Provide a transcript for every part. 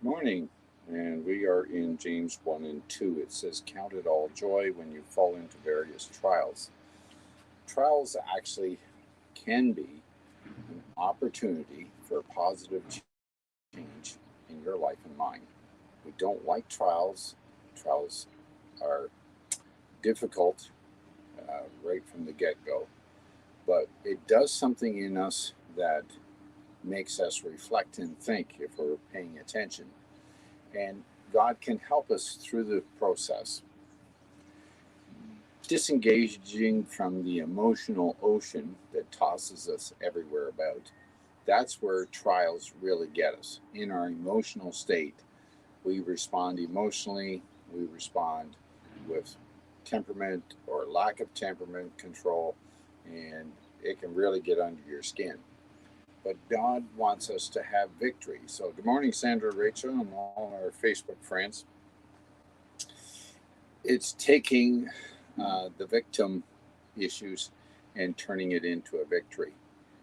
Morning, and we are in James 1 and 2. It says, "Count it all joy when you fall into various trials." Trials actually can be an opportunity for positive change in your life and mine. We don't like trials. Trials are difficult right from the get go, but it does something in us that makes us reflect and think if we're paying attention. And God can help us through the process, disengaging from the emotional ocean that tosses us everywhere about. That's where trials really get us. In our emotional state, we respond emotionally, we respond with temperament or lack of temperament control, and it can really get under your skin. But God wants us to have victory. So, good morning, Sandra, Rachel, and all our Facebook friends. It's taking the victim issues and turning it into a victory.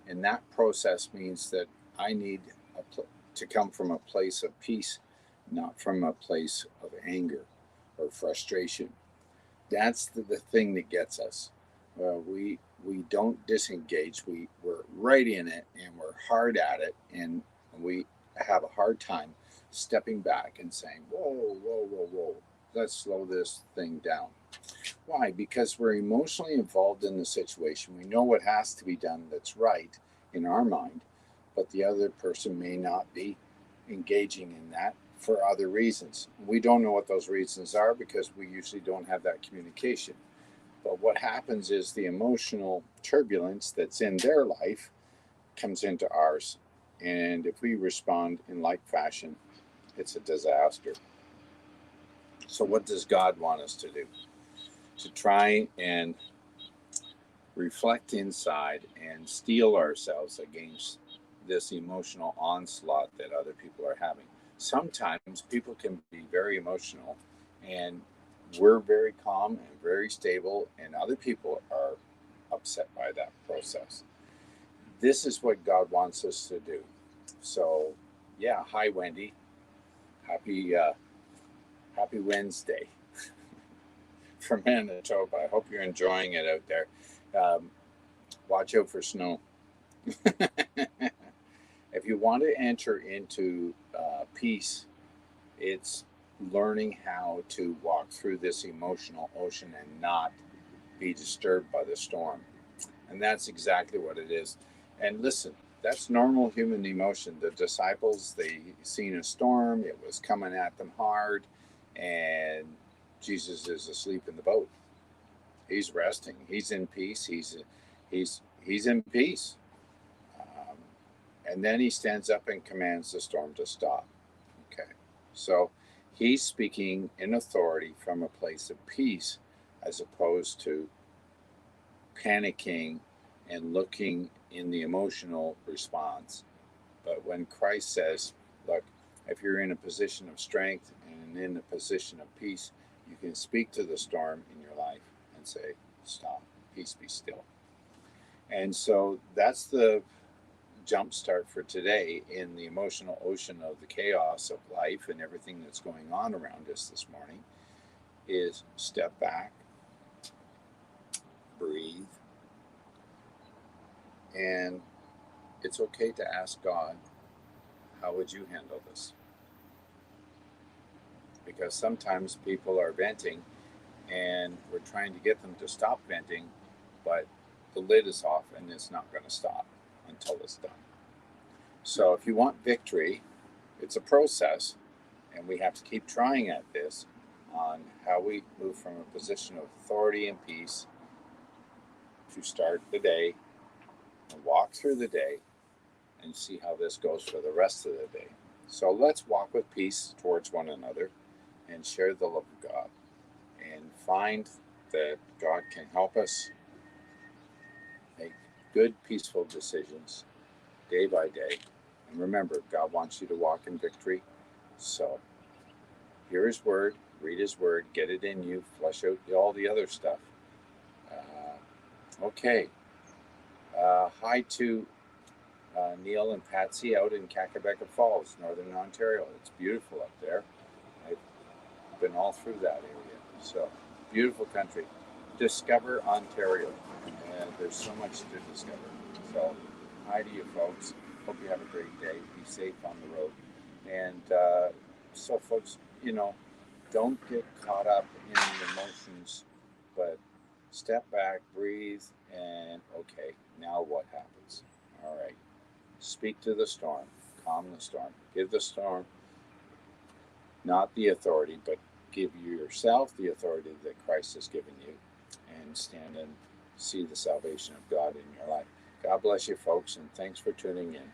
And that process means that I need to come from a place of peace, not from a place of anger or frustration. That's the thing that gets us. We don't disengage. We're right in it and we're hard at it, and we have a hard time stepping back and saying, "Whoa, whoa, whoa, whoa, let's slow this thing down." Why? Because we're emotionally involved in the situation. We know what has to be done that's right in our mind, but the other person may not be engaging in that for other reasons. We don't know what those reasons are because we usually don't have that communication. But what happens is the emotional turbulence that's in their life comes into ours. And if we respond in like fashion, it's a disaster. So, what does God want us to do? To try and reflect inside and steel ourselves against this emotional onslaught that other people are having. Sometimes people can be very emotional, and we're very calm and very stable, and other people are upset by that process. This is what God wants us to do. So, yeah, hi Wendy. Happy Wednesday from Manitoba. I hope you're enjoying it out there. Um, watch out for snow. If you want to enter into peace, it's learning how to walk through this emotional ocean and not be disturbed by the storm. And that's exactly what it is. And listen, that's normal human emotion. The disciples, they seen a storm, it was coming at them hard, and Jesus is asleep in the boat. He's resting. He's in peace. He's in peace. Um, and then he stands up and commands the storm to stop. Okay. So he's speaking in authority from a place of peace as opposed to panicking and looking in the emotional response. But when Christ says, look, if you're in a position of strength and in a position of peace, you can speak to the storm in your life and say, stop, peace be still. And so that's the jump start for today in the emotional ocean of the chaos of life and everything that's going on around us this morning is step back, breathe, and it's okay to ask God, how would you handle this? Because sometimes people are venting and we're trying to get them to stop venting, but the lid is off and it's not going to stop until it's done. So if you want victory, it's a process, and we have to keep trying at this on how we move from a position of authority and peace to start the day and walk through the day and see how this goes for the rest of the day. So let's walk with peace towards one another and share the love of God and find that God can help us make good, peaceful decisions day by day. And remember, God wants you to walk in victory. So hear His word, read His word, get it in you, flesh out all the other stuff. Okay. Hi to Neil and Patsy out in Kakabeka Falls, Northern Ontario. It's beautiful up there. I've been all through that area. So, beautiful country. Discover Ontario. And there's so much to discover. So, hi to you folks. Hope you have a great day. Be safe on the road. And so, folks, don't get caught up in the emotions, but step back, breathe, and okay, now what happens? All right. Speak to the storm, calm the storm, give the storm not the authority, but give yourself the authority that Christ has given you, and stand and see the salvation of God in your life. God bless you, folks, and thanks for tuning in.